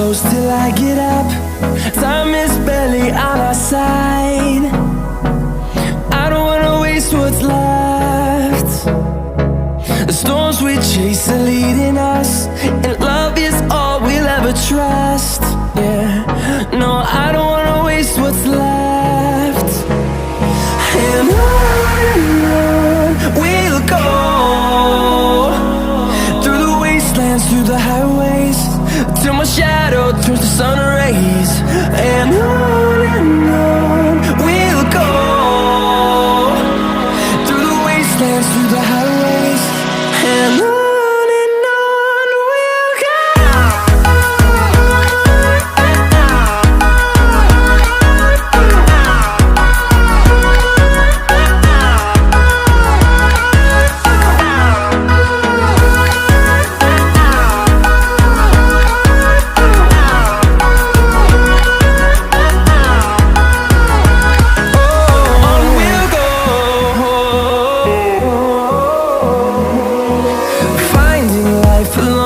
close till I get up. Time is barely on our side. I don't wanna waste what's left. The storms we chase are leading us, and love is all we'll ever trust. Yeah, no, I don't wanna waste what's left. And on we'll go, through the wastelands, through the highways, till my shadow turns to sun rays. And on we'll go, through the wastelands, through the highways, and on we'll go. Finding life alone